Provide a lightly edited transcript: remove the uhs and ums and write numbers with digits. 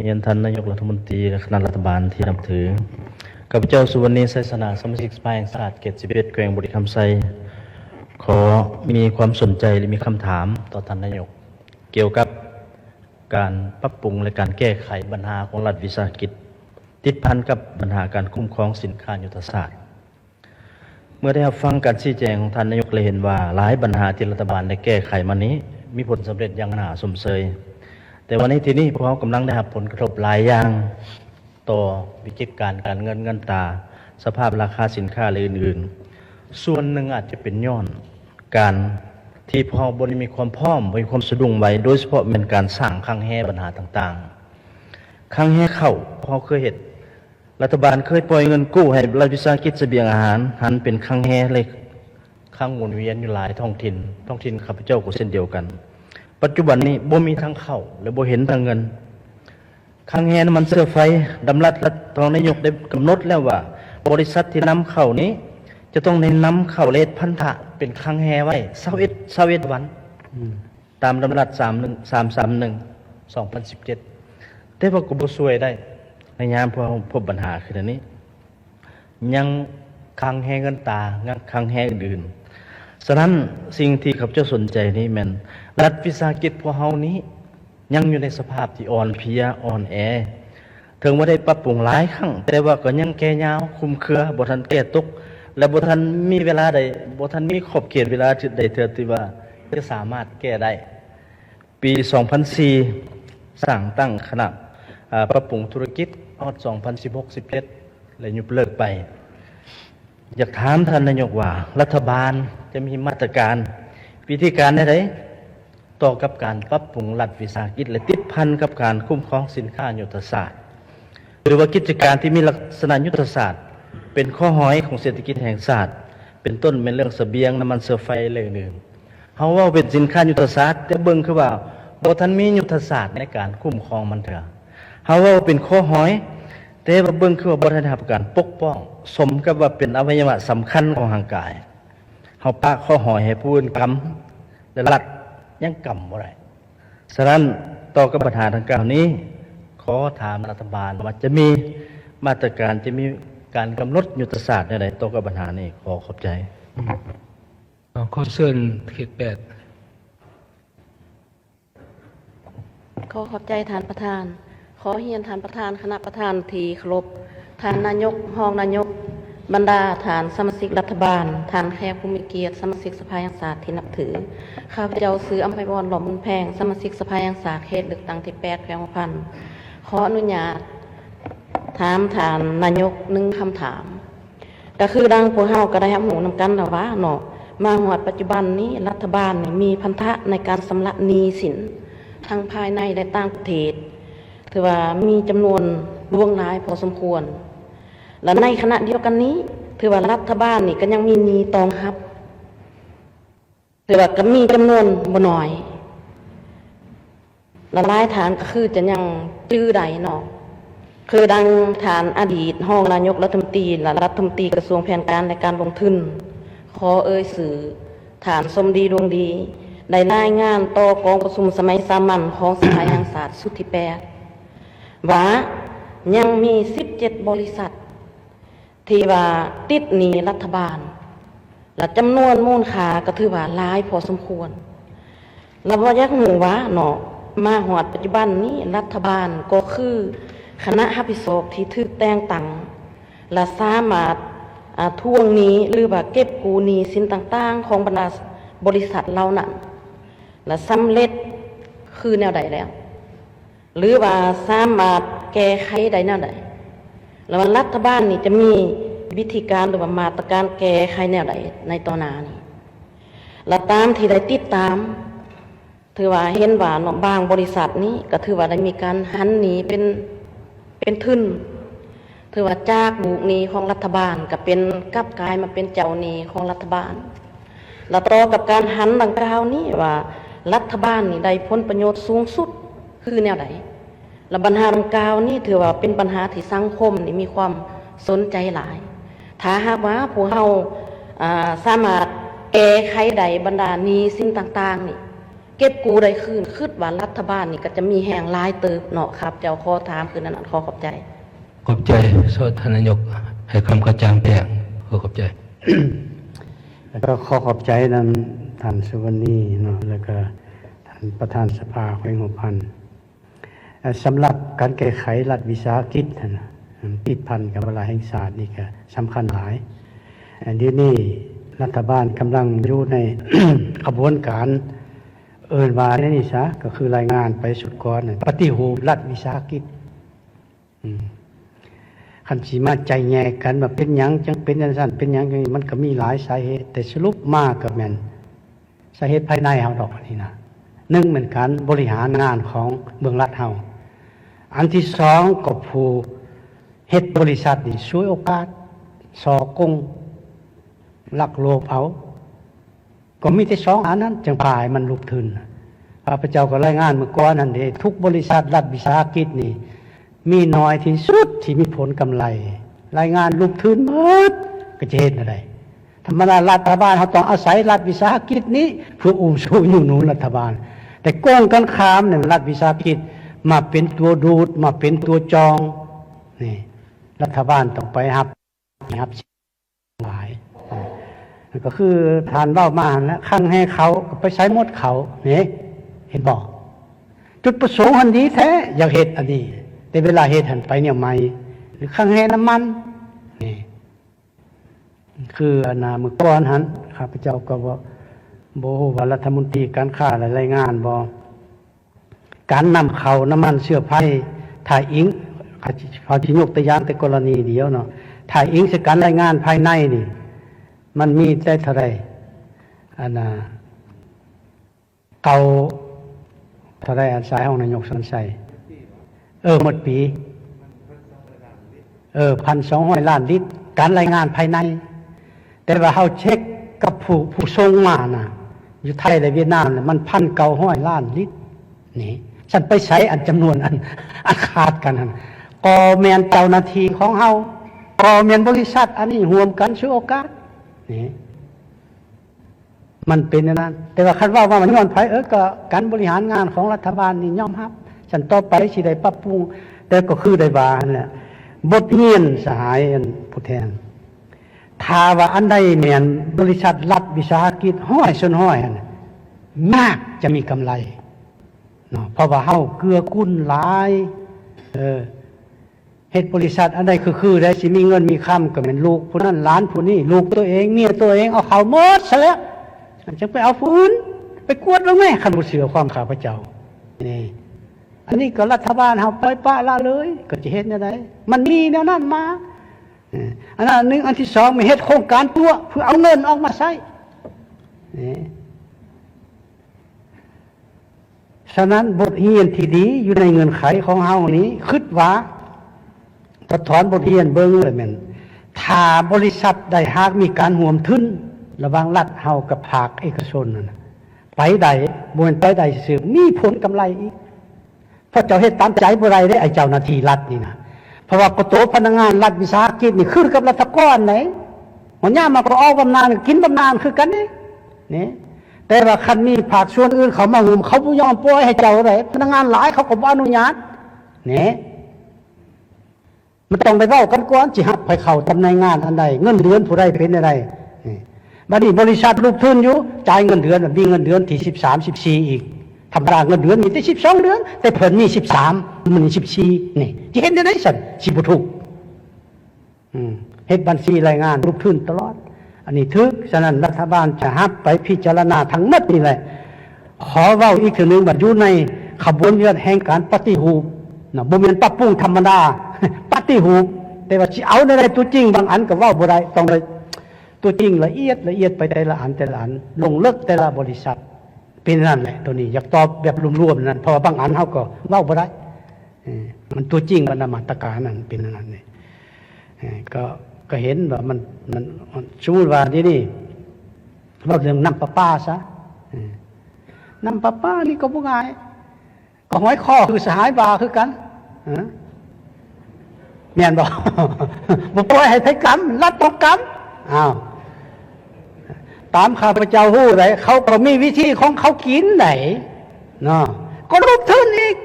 เรียนท่านนายกรัฐมนตรีและคณะรัฐบาลที่นับถือข้าพเจ้าสุวรรณีไสสนาสมาชิกสภาแห่งชาติเขต11แขวงบุรีคำไซขอมีความสนใจและมีคำถามต่อท่านนายกเกี่ยวกับการปรับปรุงและการแก้ไขปัญหาของรัฐวิสาหกิจติดพันกับปัญหาการคุ้มครองสินค้ายุทธศาสตร์เมื่อได้รับฟังการชี้แจงของท่านนายกเลยเห็นว่าหลายปัญหาที่รัฐบาลได้แก้ไขมานี้มีผลสำเร็จอย่างน่าสมเชยแต่วันนี้ที่นี่พวกเรากำลังได้รับผลกระทบหลายอย่างต่อวิกฤตการเงินตาสภาพราคาสินค้าและอื่นๆส่วนหนึ่งอาจจะเป็นย้อนการที่พอบริมีความพร้อมมีความสะดุ้งไว้โดยเฉพาะเป็นการสร้างคลังแห่ปัญหาต่างๆคลังแห่เข้าพอเคยเห็นรัฐบาลเคยปล่อยเงินกู้ให้รัฐวิสาหกิจเสบียงอาหารหันเป็นคลังแห่เลยคลังหมุนเวียนอยู่หลายท้องถิ่นข้าพเจ้าก็เช่นเดียวกันปัจจุบันนี้บ่มีทางเข้าและบ่เห็นทางเงินคลังแห่น้ำมันเสื้อไฟดำรัฐรองนายกได้กำหนดแล้วว่าบริษัทที่นำเข้านี้จะต้องเน้นนำเข้าเลทพันธะเป็นคลังแห่ไว้21วันตามดำรัฐ331/2017แต่ว่าก็บ่ช่วยได้ในยามพบปัญหาคืออันนี้ยังคลังแห่เงินตาคลังแห่อื่นฉะนั้นสิ่งที่ข้าพเจ้าสนใจนี้แม่นรัฐวิสาหกิจพวกเฮานี้ยังอยู่ในสภาพที่อ่อนเพลียอ่อนแอถึงว่าได้ปรับปรุงหลายครั้งแต่ว่าก็ยังแก่ยาวคุมเครือบ่ทันแก้ตกและบ่ทันมีเวลาใดบ่ทันมีขอบเขตเวลาใดเถิดที่ว่าจะสามารถแก้ได้ปี2004สร้างตั้งคณะปรับปรุงธุรกิจฮอด2016-17และยุบเลิกไปอยากถามท่านนายกว่ารัฐบาลจะมีมาตรการวิธีการใดต่อกับการปรับปรุงรัฐวิสาหกิจและติดพันกับการคุ้มครองสินค้ายุทธศาสตร์หรือว่ากิจการที่มีลักษณะยุทธศาสตร์เป็นข้อห้อยของเศรษฐกิจแห่งชาติเป็นต้นเป็นเรื่องเสบียงน้ำมันเสือไฟเลยอื่นเฮาว่าเป็นสินค้ายุทธศาสตร์แต่เบิ่งคือว่าบ่ทันมียุทธศาสตร์ในการคุ้มครองมันเถอะเฮาว่าเป็นข้อห้อยแต่ว่าเบิ่งคือว่าบ่ทันได้รับการปกป้องสมกับว่าเป็นอวัยวะสำคัญของร่างกายเฮาปะข้อห้อยให้ผู้อื่นกำและรัฐยังกำบ่ได้ฉะนั้นต่อกับปัญหาดังกล่าวนี้ขอถามรัฐบาลว่าจะมีมาตรการจะมีการกำหนดยุทธศาสตร์ใดๆต่อกับปัญหานี้ขอขอบใจข้อเชิญเขต8ขอขอบใจท่านประธานขอเฮียนท่านประธานคณะประธานที่เคารพท่านนายกรองนายกบรรดาท่านสมาชิกรัฐบาลท่านแขกผู้มีเกียรติสมาชิกสภาแห่งชาติที่นับถือข้าพเจ้าซื้ออัมไพวรหล่อมบุญแพงสมาชิกสภาแห่งชาติเขตเลือกตั้งที่8แขวงพันขออนุญาตถามท่านนายก1คำถามก็คือดังพวกเฮาก็ได้รับหูนำกันแล้วว่าเนาะมาฮอดปัจจุบันนี้รัฐบาลมีพันธะในการชำระหนี้สินทั้งภายในและต่างประเทศถือว่ามีจำนวนล่วงหลายพอสมควรและในขณะเดียวกันนี้ถือว่ารัฐบาลนี่ก็ยังมีหนี้ตองรับถือว่าก็มีจำนวนบ่น้อยและหลายฐานก็คือจะยังจื้อใดเนาะคือดังฐานอดีตรองนายกรัฐมนตรีและรัฐมนตรีกระทรวงแผนการในการลงทุนขอสื่อฐานสมดีดวงดีได้รายงานต่อกองประชุมสมัยสามัญของสภาแห่งชาติสุดที่8ว่ายังมี17บริษัทที่ว่าติดหนี้รัฐบาลและจำนวนมูลค่าก็ถือว่าหลายพอสมควรและบ่อยากรู้ว่าเนาะมาฮอดปัจจุบันนี้รัฐบาลก็คือคณะรับผิดชอบที่ถูกแต่งตั้งและสามารถทวงหนี้หรือว่าเก็บกู้หนี้สินต่างๆของบรรดาบริษัทเหล่านั้นและสำเร็จคือแนวใดแล้วหรือว่าสามารถแก้ไขได้แนวใดแล้วรัฐบาลนี่จะมีวิธีการหรือว่ามาตรการแก้ไขแนวใดในต่อหน้านี้และตามที่ได้ติดตามถือว่าเห็นว่าบางบริษัทนี้ก็ถือว่าได้มีการหันหนีเป็นทุนถือว่าจากบุกหนี้ของรัฐบาลก็เป็นกลับกลายมาเป็นเจ้าหนี้ของรัฐบาลและต่อกับการหันดังกล่าวนี้ว่ารัฐบาลนี่ได้ผลประโยชน์สูงสุดคือแนวใดและปัญหาดังกล่าวนี้ถือว่าเป็นปัญหาที่สังคมนี่มีความสนใจหลายถ้าหากว่าพวกเราสามารถแก้ไขใดบรรดาหนี้สิ่งต่างๆนี่ เก็บกู้ได้คืนคิดว่ารัฐบาลนี่ก็จะมีแห่งหลายเติบเนาะครับเจ้าขอถามคือนั้นขอขอบใจ ขอบใจโทษท่านนายกให้คำกระจ่างแจ้งขอบใจ แล้วก็ขอขอบใจนำท่านสุวรรณีเนาะแล้วก็ท่านประธานสภาแขวงหัวพันสำหรับการแก้ไขรัฐวิสาหกิจนะติดพันกับเวลาแห่งศาสตร์นี่ก็สำคัญหลายเดี๋ยวนี้รัฐบาลกำลังอยู่ใน กระบวนการเอิ้นว่านี่ซะก็คือรายงานไปสุดก่อนปฏิรูปรัฐวิสาหกิจคันสิมาใจแยกกันว่าเป็นหยังจังเป็นจังซั่นเป็นหยังจังนี้มันก็มีหลายสาเหตุแต่สรุปมาก็แม่นสาเหตุภายในเฮาดอกนี่นะหนึ่งเหมือนกันบริหารงานของเมืองรัฐเฮาอันที่สองก็ผู้เฮ็ดบริษัทนี่ช่วยโอกาสสอกงลักโลภเอาก็มีแต่สองอันนั้นจังพายมันลุกทึนพระพุทธเจ้าก็รายงานเมื่อก่อนนั่นเด้ทุกบริษัทรัฐวิสาหกิจนี่มีน้อยที่สุดที่มีผลกำไรรายงานลุกทึนหมดก็จะเห็นอะไรธรรมดารัฐบาลเขาต้องอาศัยรัฐวิสาหกิจนี้เพื่ออุ้มชูอยู่หนุนรัฐบาลแต่โกงกันข้ามเนี่ยรัฐวิสาหกิจมาเป็นตัวดูดมาเป็นตัวจองนี่รัฐบาลต้องไปครับหลายนั่นก็คือทานเบ้ามาแล้วข้างให้เขาก็ไปใช้หมดเขาเนี่ยเห็นบอกจุดประสงค์อันนี้แท้อยากเหตุอันนี้แต่เวลาเหตุหันไปเนี่ยไม่หรือข้างให้น้ำมันนี่คืออนาเมื่อก่อนหันข้าพเจ้าก็บอกโบว่ารัฐมนตรีการค้าอะไรรายงานบอกการนำเขาน้ำมันเสื้อผ้าถ่ายอิงเขาที่ยกตัวอย่างแต่กรณีเดียวเนาะถ่ายอิงคือการรายงานภายในนี่มันมีได้เท่าไรอันน่ะเก่าเท่าไรอันสายของนายกสนใจหมดปี1,200 ล้านลิตรการรายงานภายในแต่ว่าเขาเช็คกับผู้ส่งมาน่ะอยู่ไทยและเวียดนามเนี่ยมัน1,900 ล้านลิตรนี่ฉันไปใช้อันจำนวนอันขาดกันก็แมนเจ้าหน้าที่ของเฮาก็แมนบริษัทอันนี้รวมกันช่วยโอกาสนี่มันเป็นอย่างนั้นแต่ว่าคันว่ามันย้อนไผก็การบริหารงานของรัฐบาลนี่ยอมรับฉันต่อไปสิได้ปรับปรุงแต่ก็คือได้ว่าเนี่ยบทเรียนสหายผู้แทนถ้าว่าอันใดแม่นบริษัทรัฐวิสาหกิจห้อยส่วนห้อยมากจะมีกำไรเนาะเพราะว่าเฮาเกื้อกูลหลายเฮ็ดบริษัทอันใดคือได้สิมีเงินมีคำก็เป็นลูกผู้นั้นหลานผู้นี้ลูกตัวเองเมียตัวเองเอาเขาหมดซะแล้วจะไปเอาผู้อื่นไปกวดบ้างไหมคันบ่เชื่อความข้าพเจ้านี่อันนี้ก็รัฐบาลเฮาปล่อยปละละเลยก็จะเฮ็ดแนวใดมันมีแนวนั้นมาอันนั้นหนึ่งอันที่สองมีเฮ็ดโครงการตัวเพื่อเอาเงินออกมาใช้ฉะนั้นบทเรียนที่ดีอยู่ในเงื่อนไขของเฮานี้คิดว่าถ้าถอนบทเรียนเบิ่งเลยแม่นถ้าบริษัทใดหากมีการร่วมทุนระหว่างรัฐเฮากับภาคเอกชนนั่นไปใดบ่แม่นไปใดซื่อมีผลกำไรอีกเพราะเจ้าเฮ็ดตามใจบ่ได้ไอ้เจ้าหน้าที่รัฐนี่นะเพราะว่ากโตพนักงานรัฐวิสาหกิจนี่คือกับรัฐกรไหนมันย่ามาก็ออกบำนาญกินบำนาญคือกันนี่แต่ว่าคันมีภาคส่วนอื่นเขามาหุมเขาบ่ยอมปล่อยให้เจ้าได้พนักงานหลายเขาก็บ่อนุญาตนี่มันต้องไปเว้ากันก่อนสิหับให้เข้าตำแหน่งงานอันใดเงินเดือนผู้ใดเป็นอะไรบัดนี้บริษัทลูกทุนอยู่จ่ายเงินเดือนมีเงินเดือนที่13 14อีกธรรมดาเงินเดือนมีแต่12 เดือนแต่เพิ่นมี13มัน14นี่สิเห็นได้ไดซั่นสิบ่ถูกเฮ็ดบัญชีรายงานลูกทุนตลอดอันนี้ถึกฉะนั้นรัฐบาลจะรับไปพิจารณาทั้งหมดนี่แหละขอเว้าอีกทีนึงว่าอยู่ในขบวนการแห่งการปฏิรูปนะบ่แม่นปรับปรุงธรรมดาปฏิรูปแต่ว่าสิเอาได้ตัวจริงบางอันก็เว้าบ่ได้ต้องได้ตัวจริงละเอียดไปแต่ละอันลงลึกแต่ละบริษัทเป็นนั่นแหละตัวนี้อยากตอบแบบรวมๆนั่นเพราะว่าบางอันเฮาก็เว้าบ่ได้มันตัวจริงมันมาตรการนั่นเป็นนั่นนี่ก็เห็นว่ามันสมมุติว่านี่ว่าเรื่องน้ำประปาซะน้ำประปานี่ก็บ่ง่ายก็ห้อยคอคือสหายบาคือกันแม่นบ่บ่ปล่อยให้ไผกรรมรับต้องกรรมอ้าวตามข้าพเจ้าฮู้ได้เขาก็มีวิธีของเขากินไหน เนาะก็ลงทุนอีก